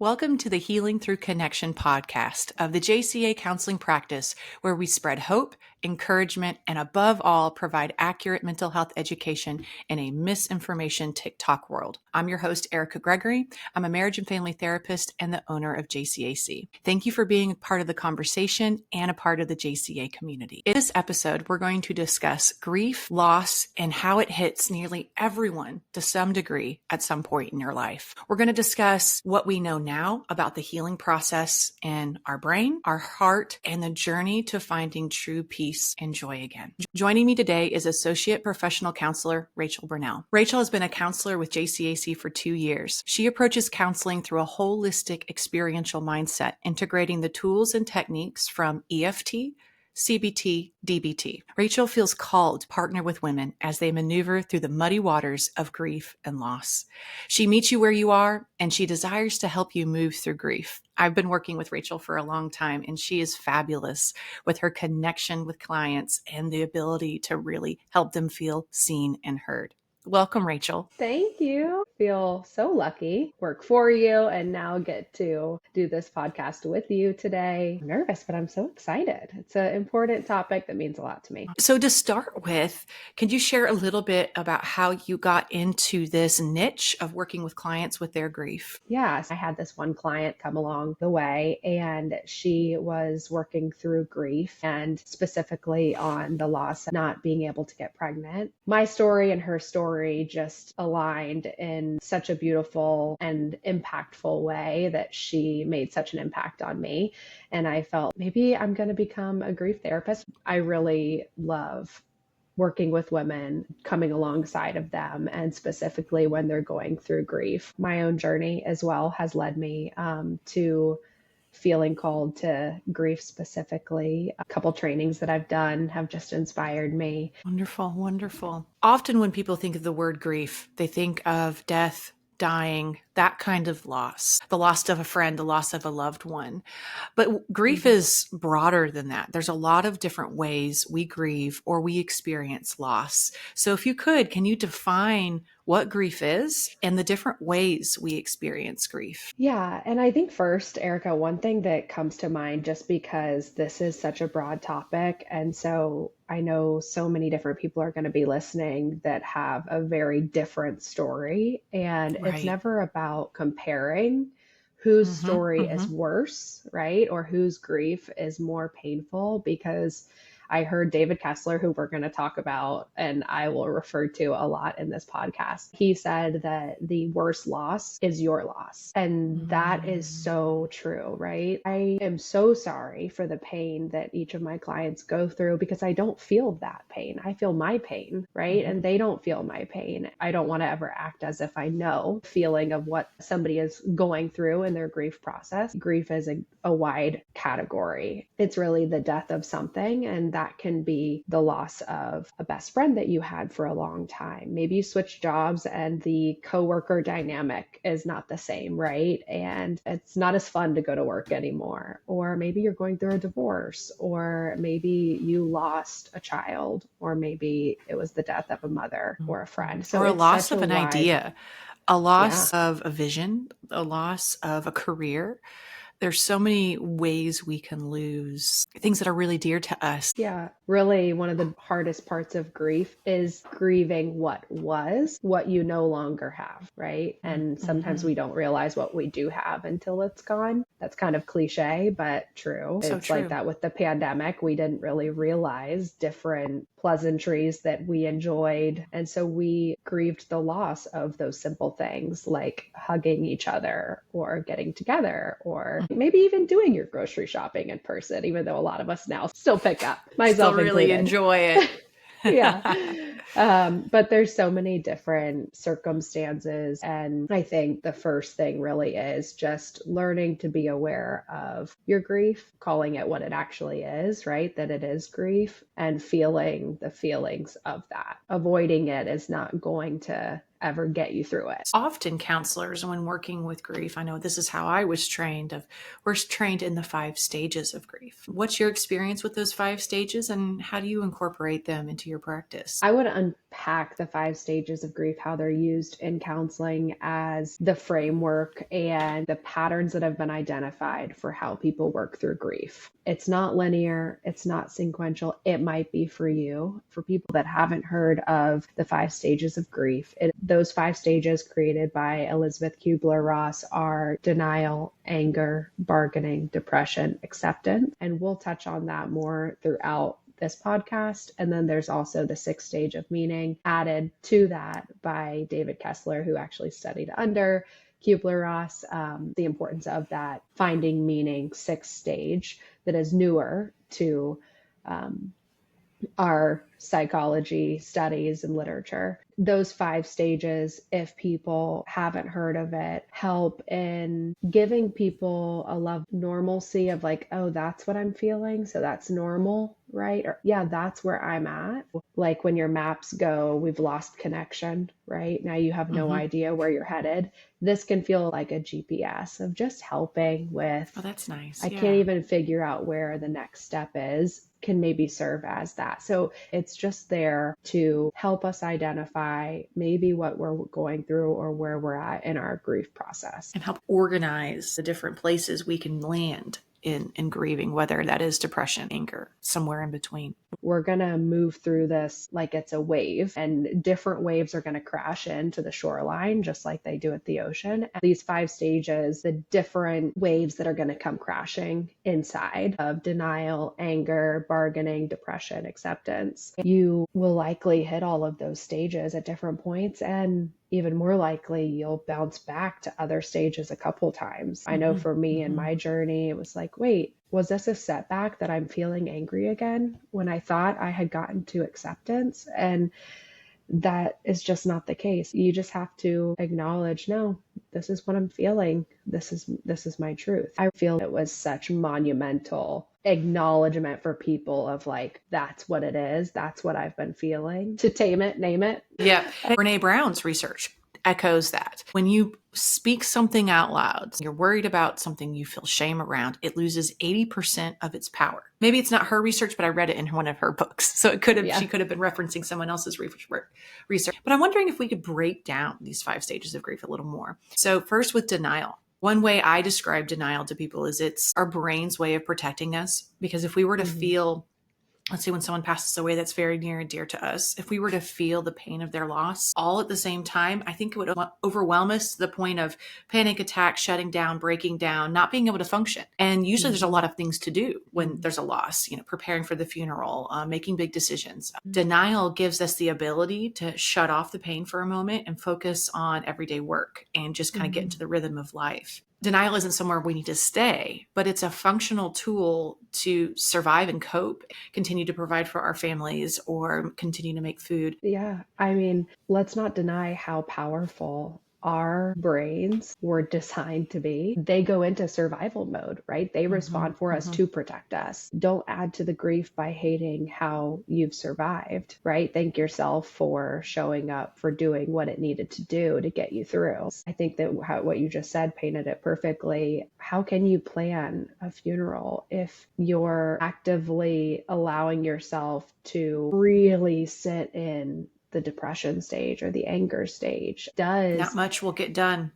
Welcome to the Healing Through Connection podcast of the JCA Counseling practice, where we spread hope, encouragement, and above all, provide accurate mental health education in a misinformation TikTok world. I'm your host, Erica Gregory. I'm a marriage and family therapist and the owner of JCAC. Thank you for being a part of the conversation and a part of the JCA community. In this episode, we're going to discuss grief, loss, and how it hits nearly everyone to some degree at some point in your life. We're going to discuss what we know now about the healing process in our brain, our heart, and the journey to finding true peace and joy again. Joining me today is Associate Professional Counselor Rachel Burnell. Rachel has been a counselor with JCAC for 2 years. She approaches counseling through a holistic experiential mindset, integrating the tools and techniques from EFT, CBT, DBT. Rachel feels called to partner with women as they maneuver through the muddy waters of grief and loss. She meets you where you are, and she desires to help you move through grief. I've been working with Rachel for a long time, and she is fabulous with her connection with clients and the ability to really help them feel seen and heard. Welcome, Rachel. Thank you. Feel so lucky. Work for you and now get to do this podcast with you today. I'm nervous, but I'm so excited. It's an important topic that means a lot to me. So to start with, can you share a little bit about how you got into this niche of working with clients with their grief? Yes, I had this one client come along the way, and she was working through grief and specifically on the loss of not being able to get pregnant. My story and her story just aligned in such a beautiful and impactful way that she made such an impact on me. And I felt maybe I'm going to become a grief therapist. I really love working with women, coming alongside of them, and specifically when they're going through grief. My own journey as well has led me to feeling called to grief specifically. A couple trainings that I've done have just inspired me. Wonderful, wonderful. Often when people think of the word grief, they think of death, dying, that kind of loss, the loss of a friend, the loss of a loved one. But grief is broader than that. There's a lot of different ways we grieve or we experience loss. So if you could, can you define what grief is and the different ways we experience grief? Yeah. And I think first, Erica, one thing that comes to mind, just because this is such a broad topic, and so I know so many different people are going to be listening that have a very different story. And it's never about comparing whose story is worse, right? Or whose grief is more painful, because I heard David Kessler, who we're going to talk about and I will refer to a lot in this podcast. He said that the worst loss is your loss. And that is so true, right? I am so sorry for the pain that each of my clients go through, because I don't feel that pain. I feel my pain, right? And they don't feel my pain. I don't want to ever act as if I know the feeling of what somebody is going through in their grief process. Grief is a wide category. It's really the death of something, and that can be the loss of a best friend that you had for a long time. Maybe you switch jobs and the coworker dynamic is not the same, right? And it's not as fun to go to work anymore. Or maybe you're going through a divorce, or maybe you lost a child, or maybe it was the death of a mother or a friend. So or a loss of an idea, a loss of a vision, a loss of a career. There's so many ways we can lose things that are really dear to us. Yeah, really one of the hardest parts of grief is grieving what was, what you no longer have, right? And sometimes we don't realize what we do have until it's gone. That's kind of cliche, but true. So it's true. Like that with the pandemic, we didn't really realize different pleasantries that we enjoyed. And so we grieved the loss of those simple things like hugging each other or getting together, or maybe even doing your grocery shopping in person, even though a lot of us now still pick up, myself still really included. Enjoy it. But there's so many different circumstances. And I think the first thing really is just learning to be aware of your grief, calling it what it actually is, right? That it is grief, and feeling the feelings of that. Avoiding it is not going to ever get you through it. Often counselors, when working with grief, I know this is how I was trained, we're trained in the 5 stages of grief. What's your experience with those 5 stages, and how do you incorporate them into your practice? I would unpack the 5 stages of grief, how they're used in counseling as the framework and the patterns that have been identified for how people work through grief. It's not linear. It's not sequential. It might be for you. For people that haven't heard of the 5 stages of grief, those 5 stages created by Elizabeth Kubler-Ross are denial, anger, bargaining, depression, acceptance. And we'll touch on that more throughout this podcast. And then there's also the 6th stage of meaning added to that by David Kessler, who actually studied under Kubler-Ross, the importance of that finding meaning 6th stage that is newer to our psychology studies and literature. Those 5 stages, if people haven't heard of it, help in giving people a love normalcy of like, oh, that's what I'm feeling. So that's normal, right? Or yeah, that's where I'm at. Like when your maps go, we've lost connection, right? Now you have no idea where you're headed. This can feel like a GPS of just helping with, oh, that's nice. I can't even figure out where the next step is, can maybe serve as that. So it's just there to help us identify maybe what we're going through or where we're at in our grief process. And help organize the different places we can land in grieving, whether that is depression, anger, somewhere in between. We're going to move through this like it's a wave, and different waves are going to crash into the shoreline just like they do at the ocean. And these 5 stages, the different waves that are going to come crashing inside of denial, anger, bargaining, depression, acceptance. You will likely hit all of those stages at different points, and even more likely you'll bounce back to other stages a couple times. I know for me in my journey, it was like, wait, was this a setback that I'm feeling angry again when I thought I had gotten to acceptance? And that is just not the case. You just have to acknowledge, no, this is what I'm feeling. This is my truth. I feel it was such monumental acknowledgement for people of like, that's what it is. That's what I've been feeling. To tame it, name it. Yeah. Brene Brown's research echoes that. When you speak something out loud, you're worried about something you feel shame around, it loses 80% of its power. Maybe it's not her research, but I read it in one of her books. So it could have, she could have been referencing someone else's research. But I'm wondering if we could break down these 5 stages of grief a little more. So first with denial. One way I describe denial to people is it's our brain's way of protecting us. Because if we were to feel, let's say when someone passes away that's very near and dear to us, if we were to feel the pain of their loss all at the same time, I think it would overwhelm us to the point of panic attack, shutting down, breaking down, not being able to function. And usually there's a lot of things to do when there's a loss, preparing for the funeral, making big decisions. Denial gives us the ability to shut off the pain for a moment and focus on everyday work and just kind of get into the rhythm of life. Denial isn't somewhere we need to stay, but it's a functional tool to survive and cope, continue to provide for our families, or continue to make food. Yeah. I mean, let's not deny how powerful our brains were designed to be. They go into survival mode, right? They respond for us to protect us. Don't add to the grief by hating how you've survived, right? Thank yourself for showing up, for doing what it needed to do to get you through. I think that what you just said painted it perfectly. How can you plan a funeral if you're actively allowing yourself to really sit in the depression stage or the anger stage? Not much will get done.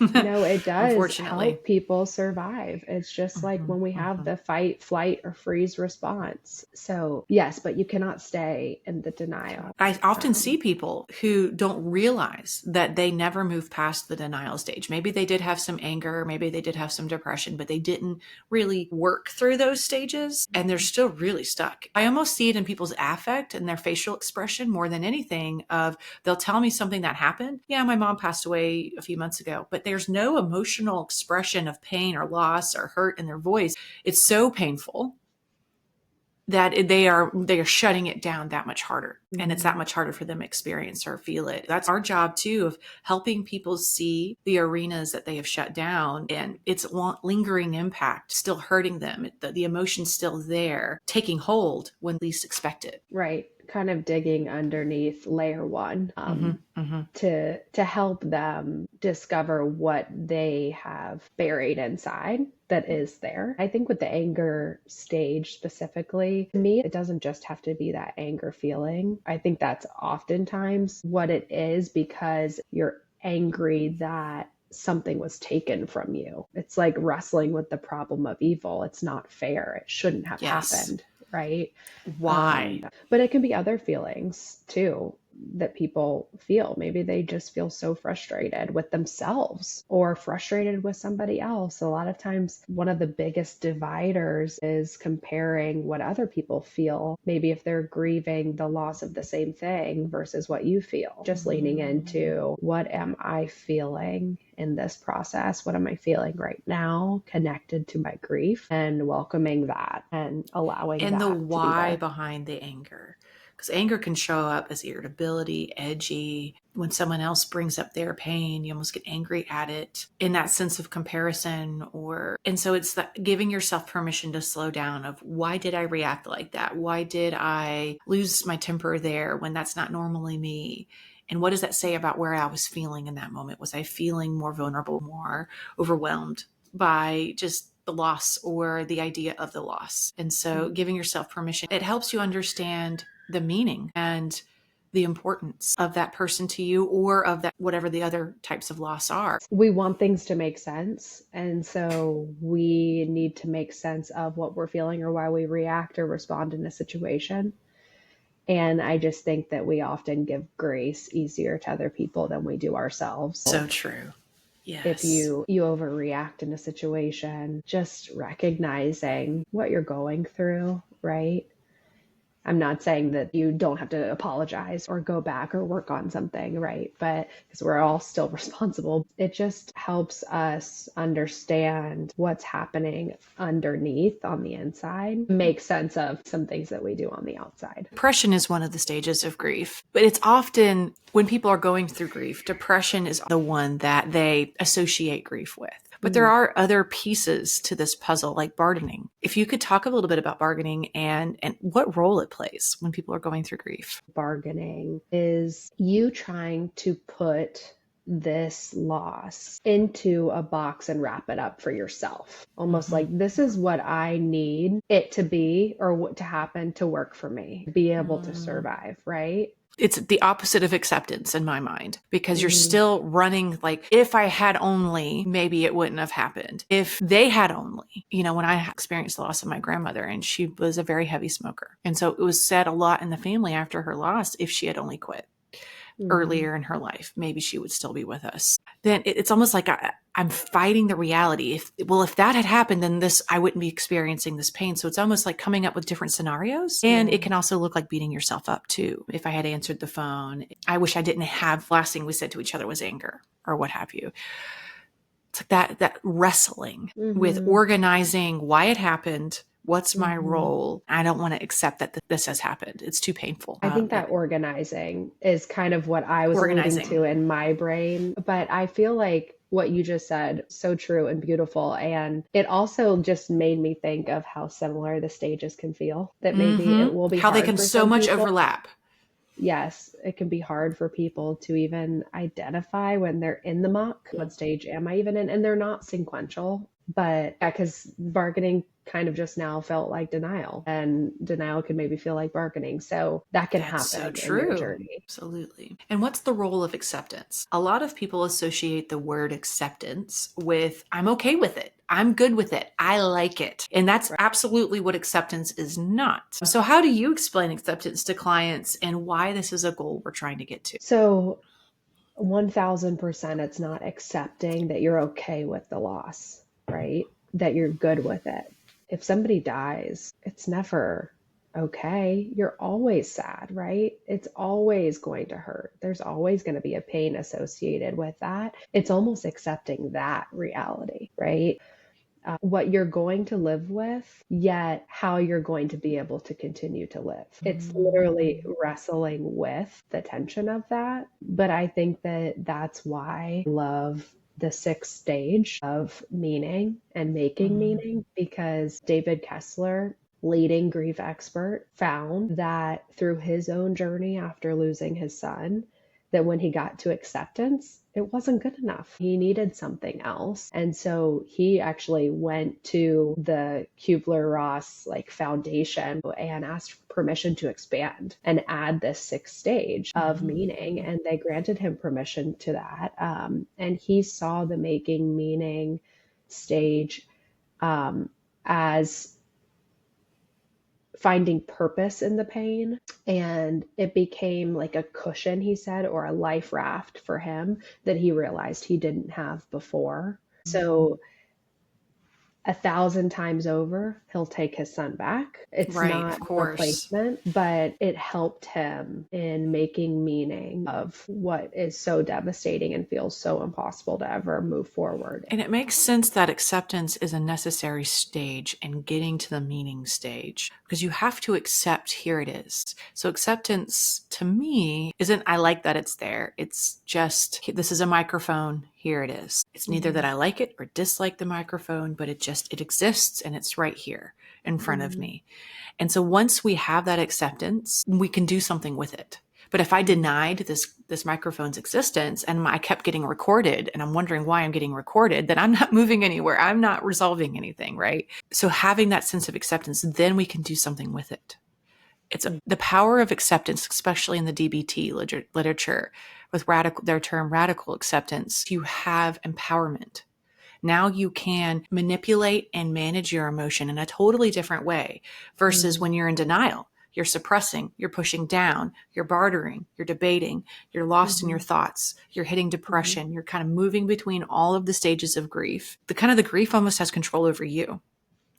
No, it does Unfortunately. help people survive. It's just like when we have the fight, flight, or freeze response. So yes, but you cannot stay in the denial. I often see people who don't realize that they never move past the denial stage. Maybe they did have some anger, maybe they did have some depression, but they didn't really work through those stages and they're still really stuck. I almost see it in people's affect and their facial expression more than anything of they'll tell me something that happened. Yeah, my mom passed away a few months ago, but there's no emotional expression of pain or loss or hurt in their voice. It's so painful that they are shutting it down that much harder. And it's that much harder for them to experience or feel it. That's our job too, of helping people see the arenas that they have shut down and its lingering impact still hurting them. The emotion's still there, taking hold when least expected. Right. kind of digging underneath layer one, to help them discover what they have buried inside that is there. I think with the anger stage specifically, to me, it doesn't just have to be that anger feeling. I think that's oftentimes what it is, because you're angry that something was taken from you. It's like wrestling with the problem of evil. It's not fair. It shouldn't have Yes. happened, right? Why? But it can be other feelings too that people feel. Maybe they just feel so frustrated with themselves or frustrated with somebody else. A lot of times, one of the biggest dividers is comparing what other people feel. Maybe if they're grieving the loss of the same thing versus what you feel, just leaning into, what am I feeling in this process? What am I feeling right now connected to my grief, and welcoming that and allowing And the that to be why there. behind the anger. Because anger can show up as irritability, edgy. When someone else brings up their pain, you almost get angry at it in that sense of comparison. And so it's that giving yourself permission to slow down of, why did I react like that? Why did I lose my temper there when that's not normally me? And what does that say about where I was feeling in that moment? Was I feeling more vulnerable, more overwhelmed by just the loss or the idea of the loss? And so giving yourself permission, it helps you understand the meaning and the importance of that person to you, or of that, whatever the other types of loss are. We want things to make sense. And so we need to make sense of what we're feeling or why we react or respond in a situation. And I just think that we often give grace easier to other people than we do ourselves. So true. If Yes. you overreact in a situation, just recognizing what you're going through, right? I'm not saying that you don't have to apologize or go back or work on something, right? But because we're all still responsible, it just helps us understand what's happening underneath on the inside, make sense of some things that we do on the outside. Depression is one of the stages of grief, but it's often when people are going through grief, depression is the one that they associate grief with. But there are other pieces to this puzzle, like bargaining. If you could talk a little bit about bargaining and what role it plays when people are going through grief. Bargaining is you trying to put this loss into a box and wrap it up for yourself. Almost like, this is what I need it to be or what to happen to work for me, be able to survive, right? It's the opposite of acceptance in my mind, because you're still running like, if I had only, maybe it wouldn't have happened. If they had only, when I experienced the loss of my grandmother, and she was a very heavy smoker. And so it was said a lot in the family after her loss, if she had only quit earlier in her life, maybe she would still be with us. Then it's almost like I'm fighting the reality. If that had happened, then I wouldn't be experiencing this pain. So it's almost like coming up with different scenarios. And it can also look like beating yourself up too. If I had answered the phone, I wish I didn't have, last thing we said to each other was anger, or what have you. It's like that wrestling with organizing why it happened. What's my role? I don't want to accept that this has happened. It's too painful. I think that organizing is kind of what I was alluding to in my brain. But I feel like what you just said, so true and beautiful. And it also just made me think of how similar the stages can feel, that maybe it will be how hard they can for so some much people. overlap. Yes, it can be hard for people to even identify when they're in the muck. What stage am I even in? And they're not sequential. But because bargaining kind of just now felt like denial, and denial can maybe feel like bargaining. So that can That's happen so in your true. journey. Absolutely. And what's the role of acceptance? A lot of people associate the word acceptance with, I'm okay with it. I'm good with it. I like it. And that's absolutely what acceptance is not. So how do you explain acceptance to clients, and why this is a goal we're trying to get to? So 1000%, it's not accepting that you're okay with the loss, right? That you're good with it. If somebody dies, it's never okay. You're always sad, right? It's always going to hurt. There's always going to be a pain associated with that. It's almost accepting that reality, right? What you're going to live with, yet how you're going to be able to continue to live. It's literally wrestling with the tension of that. But I think that that's why I love the sixth stage of meaning and making meaning, because David Kessler leading grief expert, found that through his own journey after losing his son, that when he got to acceptance, it wasn't good enough. He needed something else. And so he actually went to the Kubler-Ross foundation and asked permission to expand and add this sixth stage of meaning. And they granted him permission to that. And he saw the making meaning stage as finding purpose in the pain. And it became like a cushion, he said, or a life raft for him that he realized he didn't have before. So 1,000 times over, he'll take his son back. It's Right, not of a course. replacement, but it helped him in making meaning of what is so devastating and feels so impossible to ever move forward. And it makes sense that acceptance is a necessary stage in getting to the meaning stage, because you have to accept here it is. So acceptance to me isn't I like that it's there. It's just this is a microphone. Here it is. It's neither that I like it or dislike the microphone, but it exists and it's right here in front of me. And so once we have that acceptance, we can do something with it. But if I denied this microphone's existence and I kept getting recorded and I'm wondering why I'm getting recorded, then I'm not moving anywhere. I'm not resolving anything, right? So having that sense of acceptance, then we can do something with it. It's the power of acceptance, especially in the DBT literature with their term radical acceptance. You have empowerment. Now you can manipulate and manage your emotion in a totally different way versus when you're in denial. You're suppressing, you're pushing down, you're bartering, you're debating, you're lost in your thoughts, you're hitting depression, you're kind of moving between all of the stages of grief. The grief almost has control over you.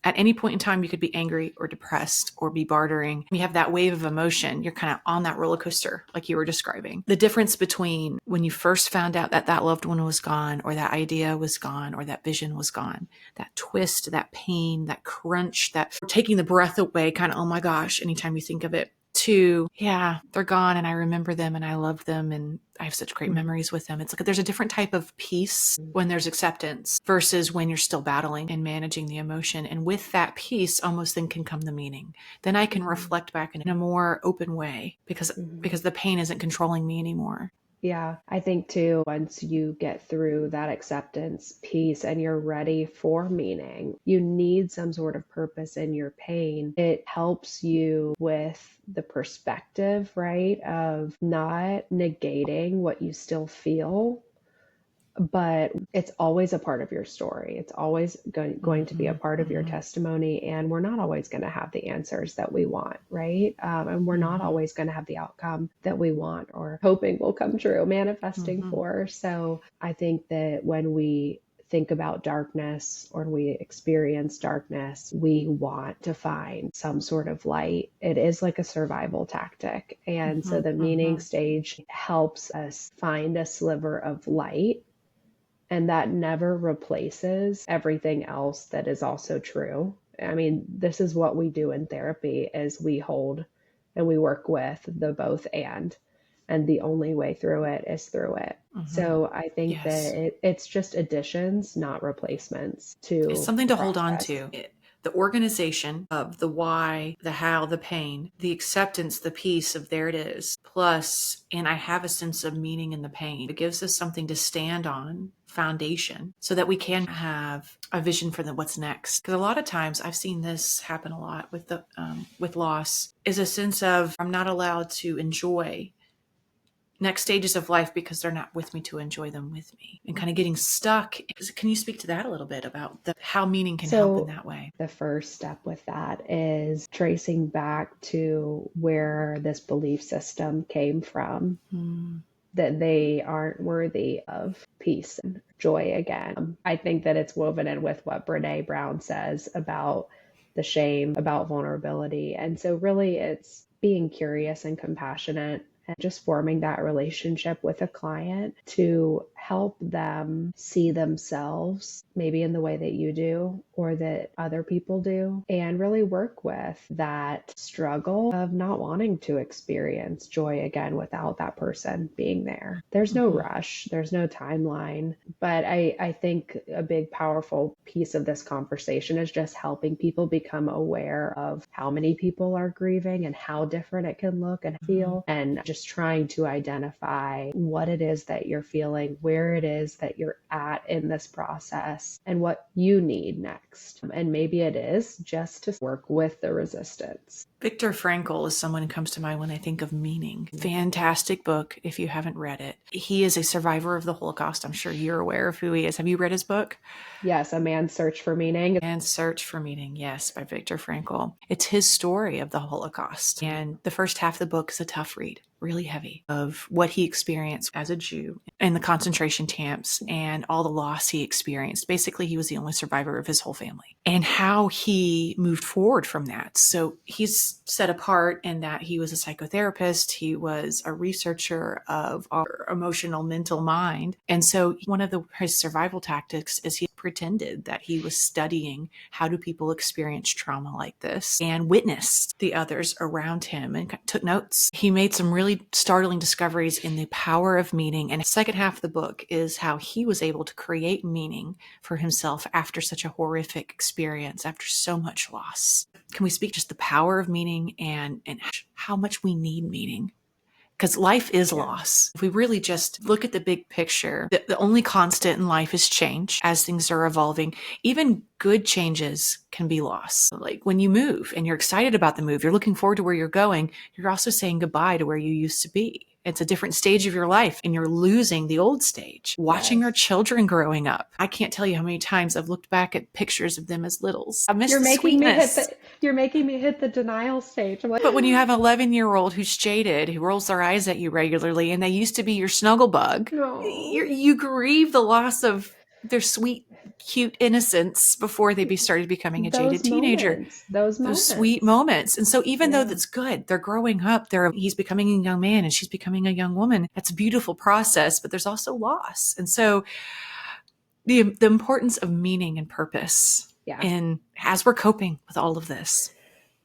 At any point in time, you could be angry or depressed or be bartering. You have that wave of emotion. You're kind of on that roller coaster, like you were describing. The difference between when you first found out that that loved one was gone, or that idea was gone, or that vision was gone, that twist, that pain, that crunch, that taking the breath away, kind of, oh my gosh, anytime you think of it, to, yeah, they're gone and I remember them and I love them and I have such great memories with them. It's like there's a different type of peace when there's acceptance versus when you're still battling and managing the emotion. And with that peace, almost then can come the meaning. Then I can reflect back in a more open way because the pain isn't controlling me anymore. Yeah, I think too, once you get through that acceptance piece and you're ready for meaning, you need some sort of purpose in your pain. It helps you with the perspective, right, of not negating what you still feel, but it's always a part of your story. It's always going to be a part of your testimony. And we're not always going to have the answers that we want, right? And we're not always going to have the outcome that we want or hoping will come true, manifesting for. So I think that when we think about darkness or we experience darkness, we want to find some sort of light. It is like a survival tactic. And so the meaning stage helps us find a sliver of light. And that never replaces everything else that is also true. I mean, this is what we do in therapy is we hold and we work with the both and the only way through it is through it. So I think that it's just additions, not replacements to It's something to hold on process. to. The organization of the why, the how, the pain, the acceptance, the peace of there it is, plus, and I have a sense of meaning in the pain. It gives us something to stand on, foundation, so that we can have a vision for what's next. Because a lot of times I've seen this happen a lot with loss, is a sense of I'm not allowed to enjoy next stages of life because they're not with me to enjoy them with me, and kind of getting stuck. Can you speak to that a little bit about how meaning can help in that way? The first step with that is tracing back to where this belief system came from, that they aren't worthy of peace and joy again. I think that it's woven in with what Brene Brown says about the shame, about vulnerability. And so really it's being curious and compassionate and just forming that relationship with a client to help them see themselves maybe in the way that you do or that other people do, and really work with that struggle of not wanting to experience joy again without that person being there. There's no rush, there's no timeline, but I think a big powerful piece of this conversation is just helping people become aware of how many people are grieving and how different it can look and feel, and just trying to identify what it is that you're feeling, where it is that you're at in this process, and what you need next. And maybe it is just to work with the resistance. Viktor Frankl is someone who comes to mind when I think of meaning. Fantastic book if you haven't read it. He is a survivor of the Holocaust. I'm sure you're aware of who he is. Have you read his book? Yes, A Man's Search for Meaning. Man's Search for Meaning, yes, by Viktor Frankl. It's his story of the Holocaust. And the first half of the book is a tough read, really heavy, of what he experienced as a Jew in the concentration camps and all the loss he experienced. Basically, he was the only survivor of his whole family, and how he moved forward from that. So he's set apart in that he was a psychotherapist. He was a researcher of our emotional mental mind. And so one of his survival tactics is he pretended that he was studying how do people experience trauma like this, and witnessed the others around him and took notes. He made some really startling discoveries in the power of meaning. And the second half of the book is how he was able to create meaning for himself after such a horrific experience, after so much loss. Can we speak just the power of meaning and how much we need meaning? Because life is loss. If we really just look at the big picture, the only constant in life is change as things are evolving. Even good changes can be loss. Like when you move and you're excited about the move, you're looking forward to where you're going, you're also saying goodbye to where you used to be. It's a different stage of your life and you're losing the old stage. Watching our children growing up. I can't tell you how many times I've looked back at pictures of them as littles. I miss the sweetness. You're making me hit the denial stage. But when you have an 11-year-old who's jaded, who rolls their eyes at you regularly, and they used to be your snuggle bug, you grieve the loss of their sweet, cute innocence before they started becoming a jaded teenager. Those sweet moments. And so even though that's good, they're growing up, he's becoming a young man and she's becoming a young woman. That's a beautiful process, but there's also loss. And so the importance of meaning and purpose and as we're coping with all of this.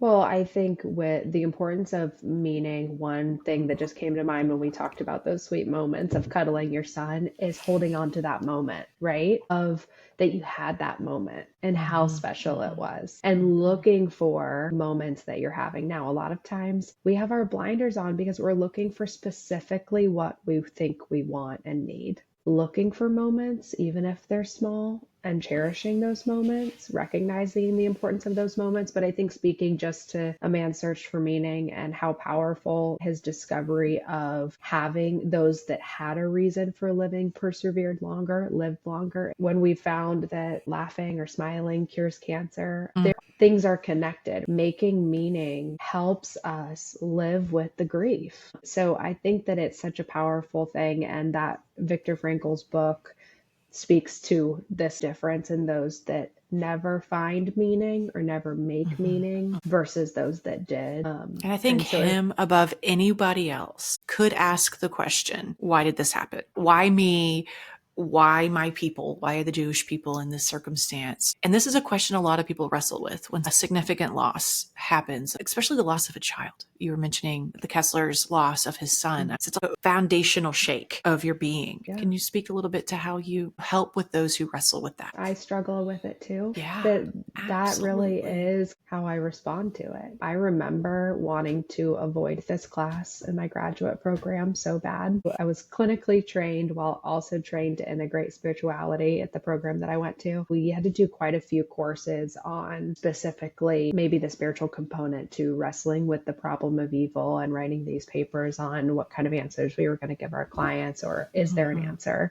Well, I think with the importance of meaning, one thing that just came to mind when we talked about those sweet moments of cuddling your son is holding on to that moment, right? Of that you had that moment and how special it was, and looking for moments that you're having now. A lot of times we have our blinders on because we're looking for specifically what we think we want and need. Looking for moments, even if they're small, and cherishing those moments, recognizing the importance of those moments. But I think speaking just to A Man's Search for Meaning and how powerful his discovery of having those that had a reason for living persevered longer, lived longer. When we found that laughing or smiling cures cancer, things are connected. Making meaning helps us live with the grief. So I think that it's such a powerful thing, and that Viktor Frankl's book speaks to this difference in those that never find meaning or never make meaning versus those that did. And I think him above anybody else could ask the question, why did this happen? Why me? Why my people? Why are the Jewish people in this circumstance? And this is a question a lot of people wrestle with when a significant loss happens, especially the loss of a child. You were mentioning the Kessler's loss of his son. It's a foundational shake of your being. Yeah. Can you speak a little bit to how you help with those who wrestle with that? I struggle with it too. Yeah, that really is how I respond to it. I remember wanting to avoid this class in my graduate program so bad. I was clinically trained while also trained to integrate spirituality at the program that I went to. We had to do quite a few courses on specifically maybe the spiritual component to wrestling with the problem of evil, and writing these papers on what kind of answers we were going to give our clients, or is there an answer?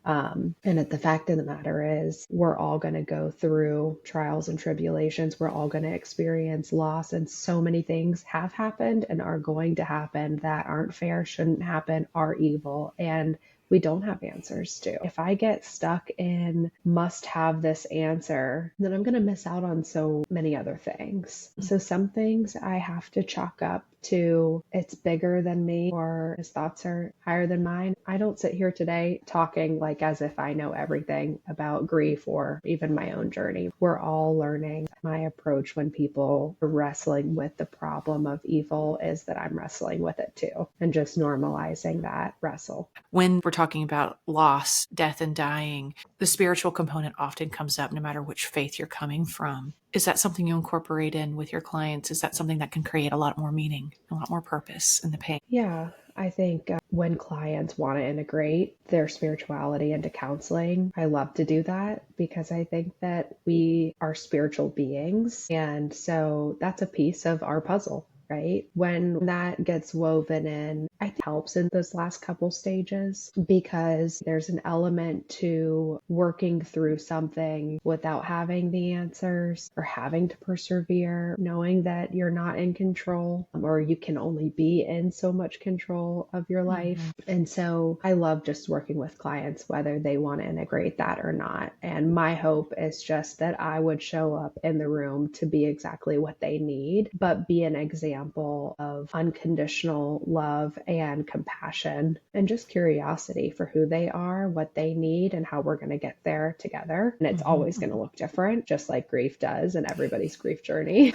And the fact of the matter is, we're all going to go through trials and tribulations. We're all going to experience loss, and so many things have happened and are going to happen that aren't fair, shouldn't happen, are evil, and we don't have answers to. If I get stuck in must have this answer, then I'm going to miss out on so many other things. So some things I have to chalk up to it's bigger than me or his thoughts are higher than mine. I don't sit here today talking like as if I know everything about grief or even my own journey. We're all learning. My approach when people are wrestling with the problem of evil is that I'm wrestling with it too, and just normalizing that wrestle. When we're talking about loss, death, and dying, the spiritual component often comes up no matter which faith you're coming from. Is that something you incorporate in with your clients? Is that something that can create a lot more meaning, a lot more purpose in the pain? Yeah, I think when clients want to integrate their spirituality into counseling, I love to do that because I think that we are spiritual beings. And so that's a piece of our puzzle, right? When that gets woven in, I think it helps in those last couple stages because there's an element to working through something without having the answers or having to persevere, knowing that you're not in control or you can only be in so much control of your life. And so I love just working with clients, whether they want to integrate that or not. And my hope is just that I would show up in the room to be exactly what they need, but be an example of unconditional love and compassion and just curiosity for who they are, what they need, and how we're going to get there together. And it's always going to look different, just like grief does in everybody's grief journey.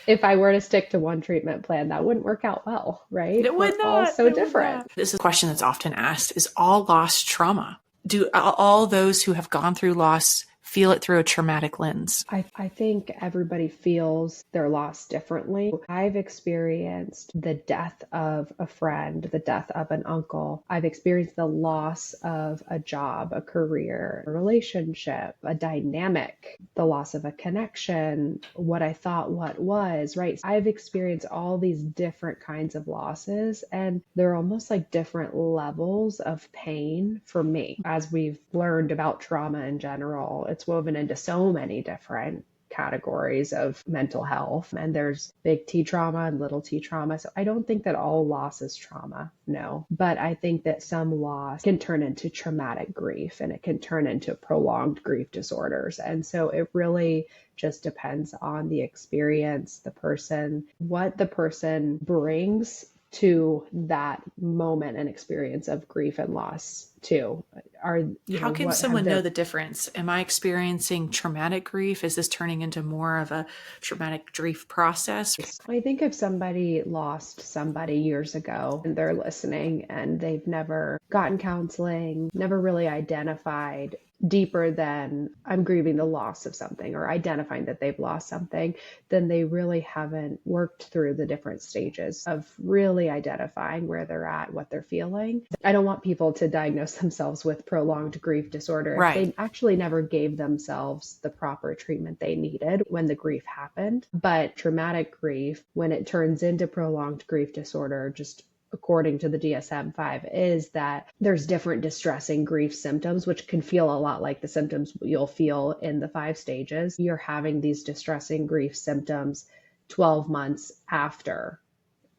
If I were to stick to one treatment plan, that wouldn't work out well, right? It would We're all not. so different. This is a question that's often asked. Is all loss trauma? Do all those who have gone through loss feel it through a traumatic lens? I think everybody feels their loss differently. I've experienced the death of a friend, the death of an uncle. I've experienced the loss of a job, a career, a relationship, a dynamic, the loss of a connection, what I thought what was, right? I've experienced all these different kinds of losses, and they're almost like different levels of pain for me. As we've learned about trauma in general, it's woven into so many different categories of mental health. And there's big T trauma and little t trauma. So I don't think that all loss is trauma. No. But I think that some loss can turn into traumatic grief and it can turn into prolonged grief disorders. And so it really just depends on the experience, the person, what the person brings to that moment and experience of grief and loss too. How can someone know the difference? Am I experiencing traumatic grief? Is this turning into more of a traumatic grief process? I think if somebody lost somebody years ago and they're listening and they've never gotten counseling, never really identified deeper than I'm grieving the loss of something or identifying that they've lost something, then they really haven't worked through the different stages of really identifying where they're at, what they're feeling. I don't want people to diagnose themselves with prolonged grief disorder if they actually never gave themselves the proper treatment they needed when the grief happened. But traumatic grief, when it turns into prolonged grief disorder, just according to the DSM-5, is that there's different distressing grief symptoms, which can feel a lot like the symptoms you'll feel in the 5 stages. You're having these distressing grief symptoms 12 months after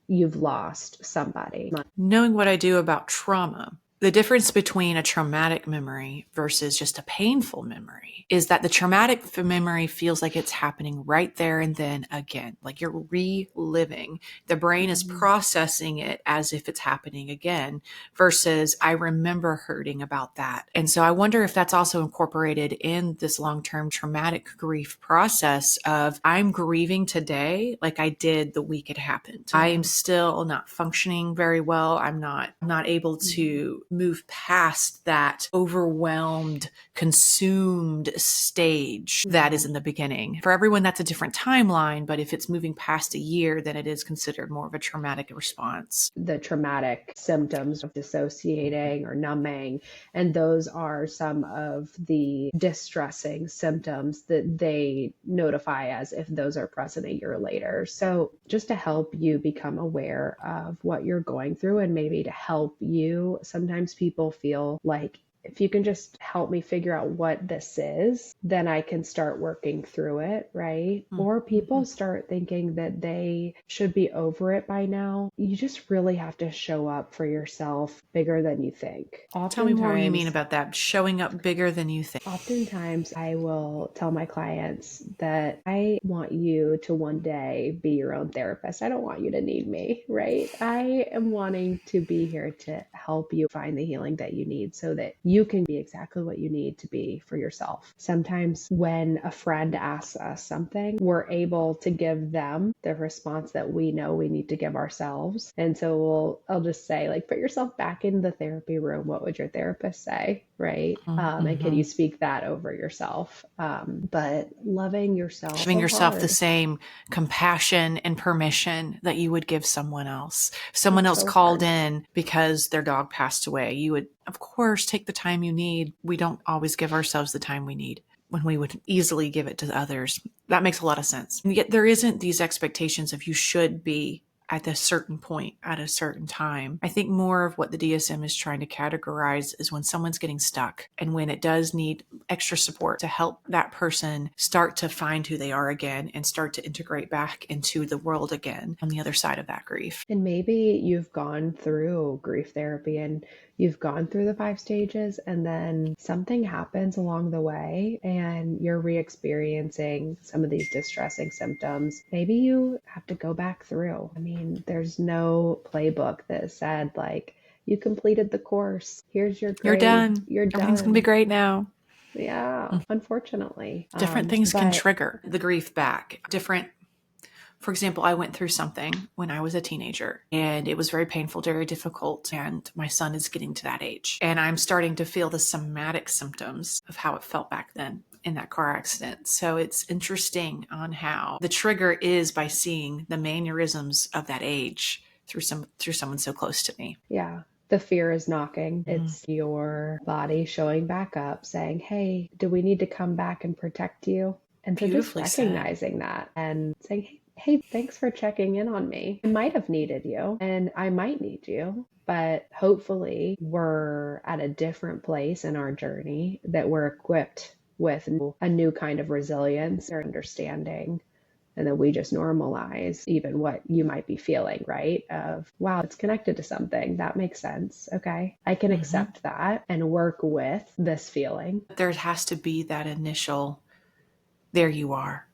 you've lost somebody. Knowing what I do about trauma, the difference between a traumatic memory versus just a painful memory is that the traumatic memory feels like it's happening right there and then again, like you're reliving. The brain is processing it as if it's happening again versus I remember hurting about that. And so I wonder if that's also incorporated in this long-term traumatic grief process of I'm grieving today like I did the week it happened. I am still not functioning very well. I'm not able to move past that overwhelmed, consumed stage that is in the beginning. For everyone, that's a different timeline, but if it's moving past a year, then it is considered more of a traumatic response. The traumatic symptoms of dissociating or numbing, and those are some of the distressing symptoms that they notify as if those are present a year later. So just to help you become aware of what you're going through and maybe to help you, sometimes people feel like if you can just help me figure out what this is, then I can start working through it, right? Or people start thinking that they should be over it by now. You just really have to show up for yourself bigger than you think. Tell me more what you mean Oftentimes, about that, showing up bigger than you think. Oftentimes, I will tell my clients that I want you to one day be your own therapist. I don't want you to need me, right? I am wanting to be here to help you find the healing that you need so that you can be exactly what you need to be for yourself. Sometimes when a friend asks us something, we're able to give them the response that we know we need to give ourselves. And so I'll just say, like, put yourself back in the therapy room. What would your therapist say? Right. And can you speak that over yourself? But loving yourself Giving so yourself the hard. same compassion and permission that you would give someone else. If someone It's else so called hard. in because their dog passed away, you would, of course, take the time you need. We don't always give ourselves the time we need when we would easily give it to others. That makes a lot of sense. And yet there isn't these expectations of you should be at a certain point at a certain time. I think more of what the DSM is trying to categorize is when someone's getting stuck and when it does need extra support to help that person start to find who they are again and start to integrate back into the world again on the other side of that grief. And maybe you've gone through grief therapy and you've gone through the 5 stages, and then something happens along the way and you're re-experiencing some of these distressing symptoms. Maybe you have to go back through. I mean, there's no playbook that said, like, you completed the course. Here's your You're grade. done. You're Everything's going to be done. great now. Yeah, unfortunately. Different things can But trigger the grief back. For example, I went through something when I was a teenager and it was very painful, very difficult. And my son is getting to that age. And I'm starting to feel the somatic symptoms of how it felt back then in that car accident. So it's interesting on how the trigger is by seeing the mannerisms of that age through someone so close to me. yeah, the fear is knocking. It's your body showing back up saying, hey, do we need to come back and protect you? And so just Beautifully said. recognizing that and saying, hey, thanks for checking in on me. I might have needed you and I might need you, but hopefully we're at a different place in our journey that we're equipped with a new kind of resilience or understanding. And then we just normalize even what you might be feeling, right? Of, wow, it's connected to something. That makes sense. Okay. I can accept that and work with this feeling. There has to be that initial, there you are.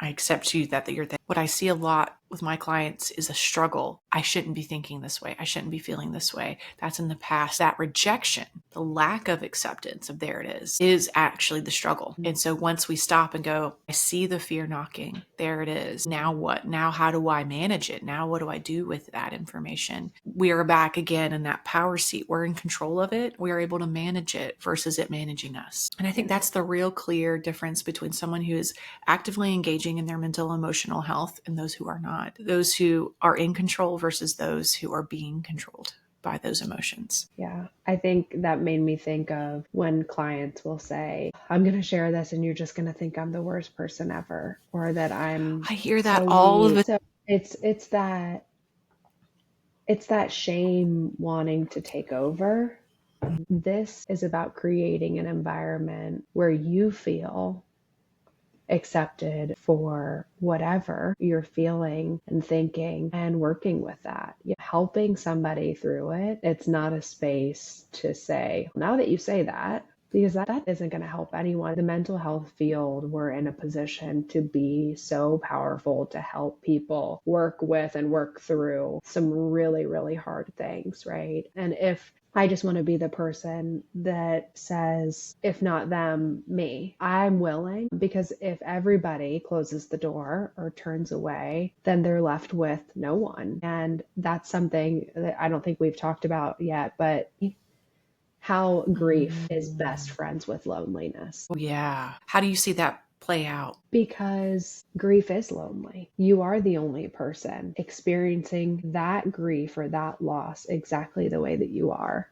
I accept you that you're there. What I see a lot with my clients is a struggle. I shouldn't be thinking this way. I shouldn't be feeling this way. That's in the past. That rejection, the lack of acceptance of there it is actually the struggle. And so once we stop and go, I see the fear knocking. There it is. Now what? Now how do I manage it? Now what do I do with that information? We are back again in that power seat. We're in control of it. We are able to manage it versus it managing us. And I think that's the real clear difference between someone who is actively engaging in their mental emotional health and those who are not. Those who are in control versus those who are being controlled by those emotions. Yeah. I think that made me think of when clients will say, I'm going to share this and you're just going to think I'm the worst person ever, or that I'm I hear that so all of weak. it. So it's that shame wanting to take over. This is about creating an environment where you feel accepted for whatever you're feeling and thinking and working with that. Helping somebody through it. It's not a space to say, now that you say that, because that isn't going to help anyone. The mental health field, we're in a position to be so powerful to help people work with and work through some really, really hard things, right? And if I just want to be the person that says, if not them, me. I'm willing, because if everybody closes the door or turns away, then they're left with no one. And that's something that I don't think we've talked about yet, but how grief is best friends with loneliness. Yeah. How do you see that play out? Because grief is lonely. You are the only person experiencing that grief or that loss exactly the way that you are.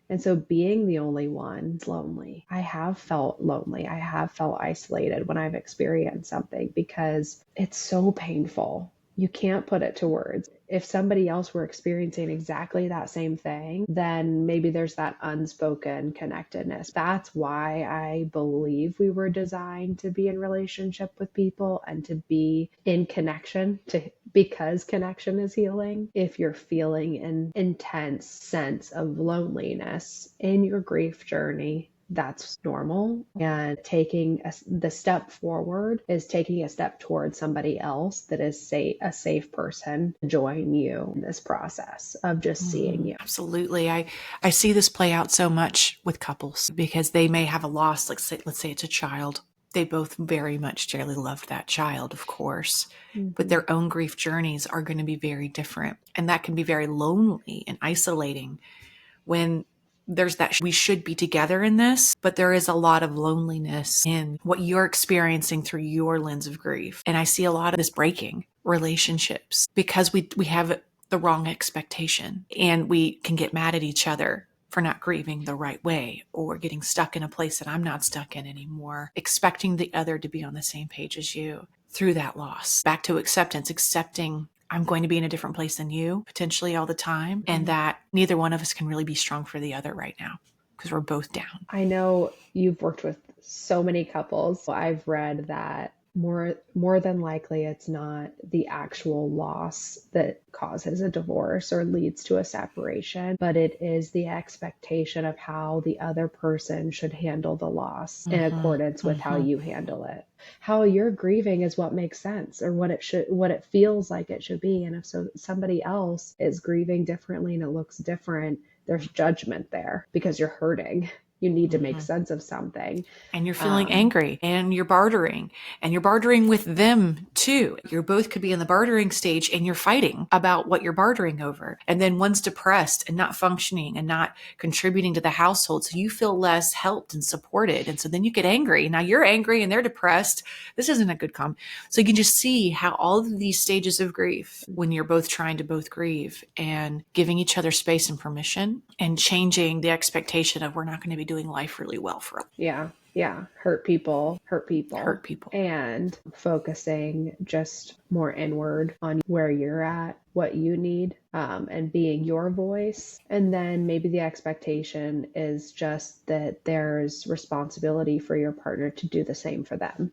And so being the only one is lonely. I have felt lonely. I have felt isolated when I've experienced something because it's so painful. you can't put it to words. If somebody else were experiencing exactly that same thing, then maybe there's that unspoken connectedness. That's why I believe we were designed to be in relationship with people and to be in connection, because connection is healing. If you're feeling an intense sense of loneliness in your grief journey, that's normal. And the step forward is taking a step towards somebody else that is a safe person to join you in this process of just seeing you. Absolutely. I see this play out so much with couples because they may have a loss. Let's say it's a child. They both very much dearly loved that child, of course, but their own grief journeys are going to be very different. And that can be very lonely and isolating when there's that we should be together in this, but there is a lot of loneliness in what you're experiencing through your lens of grief. And I see a lot of this breaking relationships because we have the wrong expectation and we can get mad at each other for not grieving the right way or getting stuck in a place that I'm not stuck in anymore, expecting the other to be on the same page as you through that loss. Back to acceptance, accepting I'm going to be in a different place than you potentially all the time, and that neither one of us can really be strong for the other right now because we're both down. I know you've worked with so many couples. I've read that more than likely it's not the actual loss that causes a divorce or leads to a separation, but it is the expectation of how the other person should handle the loss in accordance with how you handle it. How you're grieving is what makes sense, or what it feels like it should be. And if somebody else is grieving differently and it looks different, there's judgment there because you're hurting. You need to make sense of something. And you're feeling angry and you're bartering with them too. You both could be in the bartering stage and you're fighting about what you're bartering over. And then one's depressed and not functioning and not contributing to the household. So you feel less helped and supported. And so then you get angry. Now you're angry and they're depressed. This isn't a good So you can just see how all of these stages of grief, when you're both trying to both grieve and giving each other space and permission and changing the expectation of we're not going to be doing life really well for us. Yeah. Hurt people. And focusing just more inward on where you're at, what you need, and being your voice. And then maybe the expectation is just that there's responsibility for your partner to do the same for them.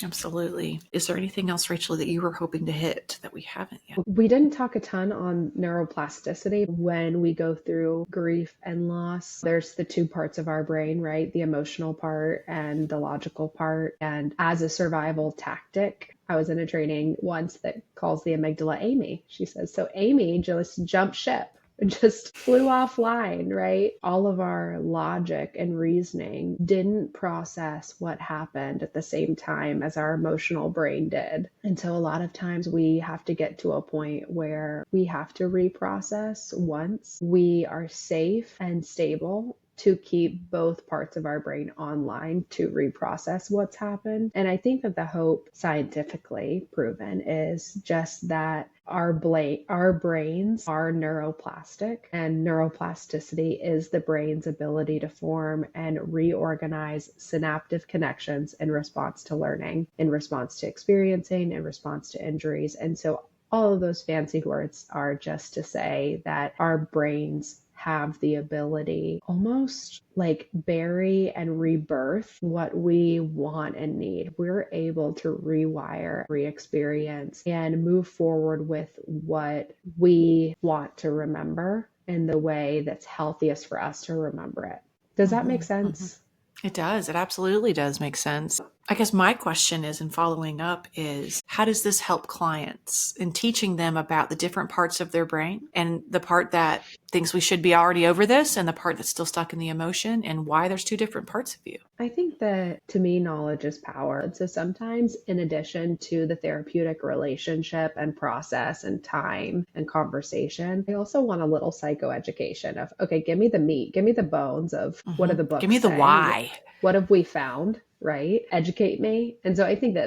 Absolutely. Is there anything else, Rachel, that you were hoping to hit that we haven't yet? We didn't talk a ton on neuroplasticity. When we go through grief and loss, there's the two parts of our brain, right? The emotional part and the logical part. And as a survival tactic, I was in a training once that calls the amygdala Amy. She says, so Amy just jumped ship. Just flew offline, right? All of our logic and reasoning didn't process what happened at the same time as our emotional brain did. And so a lot of times we have to get to a point where we have to reprocess once we are safe and stable to keep both parts of our brain online to reprocess what's happened. And I think that the hope, scientifically proven, is just that our brains are neuroplastic, and neuroplasticity is the brain's ability to form and reorganize synaptic connections in response to learning, in response to experiencing, in response to injuries. And so all of those fancy words are just to say that our brains have the ability almost like bury and rebirth what we want and need. We're able to rewire, re-experience, and move forward with what we want to remember in the way that's healthiest for us to remember it. Does that make sense? It does. It absolutely does make sense. I guess my question is, and following up is, how does this help clients in teaching them about the different parts of their brain and the part that thinks we should be already over this and the part that's still stuck in the emotion, and why there's two different parts of you? I think that, to me, knowledge is power. And so sometimes, in addition to the therapeutic relationship and process and time and conversation, I also want a little psychoeducation of, okay, give me the meat, give me the bones of what are the books Give me the saying? why. What have we found? Right? Educate me. And so I think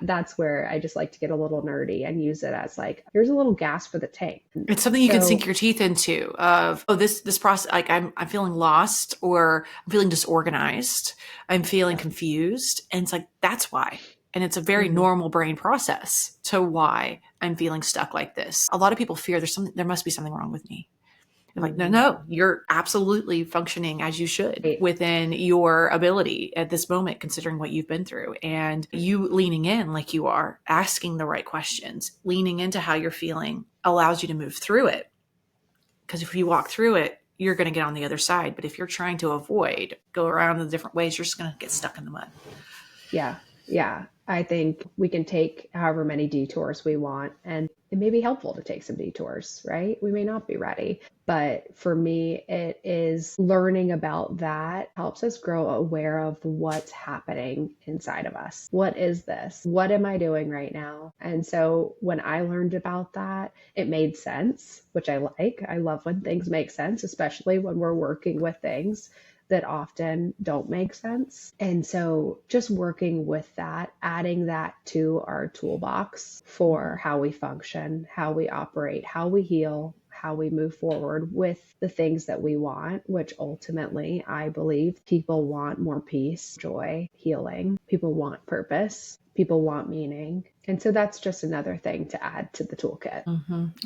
that's where I just like to get a little nerdy and use it as like, here's a little gas for the tank. It's something you can sink your teeth into of, this process, like I'm feeling lost, or I'm feeling disorganized. I'm feeling confused. And it's like, that's why. And it's a very normal brain process to why I'm feeling stuck like this. A lot of people fear there must be something wrong with me. I'm like, no, you're absolutely functioning as you should within your ability at this moment, considering what you've been through. And you leaning in like you are, asking the right questions, leaning into how you're feeling allows you to move through it. Because if you walk through it, you're going to get on the other side. But if you're trying to avoid, go around the different ways, you're just going to get stuck in the mud. Yeah. Yeah. I think we can take however many detours we want, and it may be helpful to take some detours, right? We may not be ready. But for me, it is learning about that helps us grow aware of what's happening inside of us. What is this? What am I doing right now? And so when I learned about that, it made sense, which I like. I love when things make sense, especially when we're working with things that often don't make sense. And so just working with that, adding that to our toolbox for how we function, how we operate, how we heal, how we move forward with the things that we want, which ultimately I believe people want more peace, joy, healing. People want purpose. People want meaning. And so that's just another thing to add to the toolkit.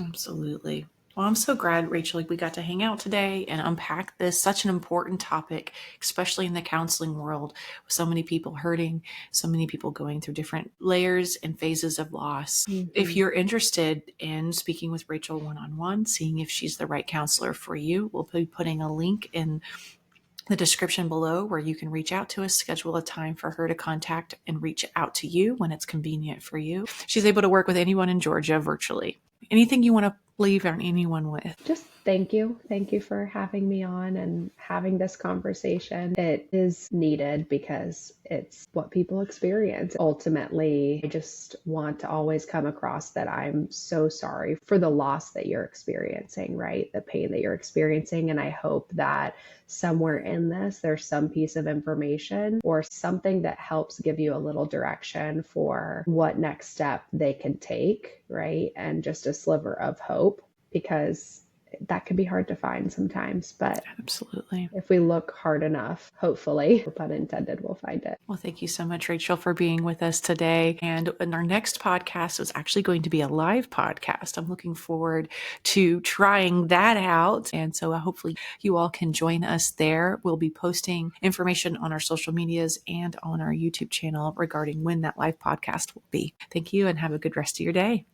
Absolutely. Well, I'm so glad, Rachel, we got to hang out today and unpack this, such an important topic, especially in the counseling world, with so many people hurting, so many people going through different layers and phases of loss. If you're interested in speaking with Rachel one-on-one, seeing if she's the right counselor for you, we'll be putting a link in the description below where you can reach out to us, schedule a time for her to contact and reach out to you when it's convenient for you. She's able to work with anyone in Georgia virtually. Anything you want to leave anyone with? Just thank you. Thank you for having me on and having this conversation. It is needed because it's what people experience. Ultimately, I just want to always come across that I'm so sorry for the loss that you're experiencing, right? The pain that you're experiencing. And I hope that somewhere in this, there's some piece of information or something that helps give you a little direction for what next step they can take, right? And just a sliver of hope, because that can be hard to find sometimes. But absolutely, if we look hard enough, hopefully, no pun intended, we'll find it. Well, thank you so much, Rachel, for being with us today. And in our next podcast is actually going to be a live podcast. I'm looking forward to trying that out. And so hopefully you all can join us there. We'll be posting information on our social medias and on our YouTube channel regarding when that live podcast will be. Thank you and have a good rest of your day.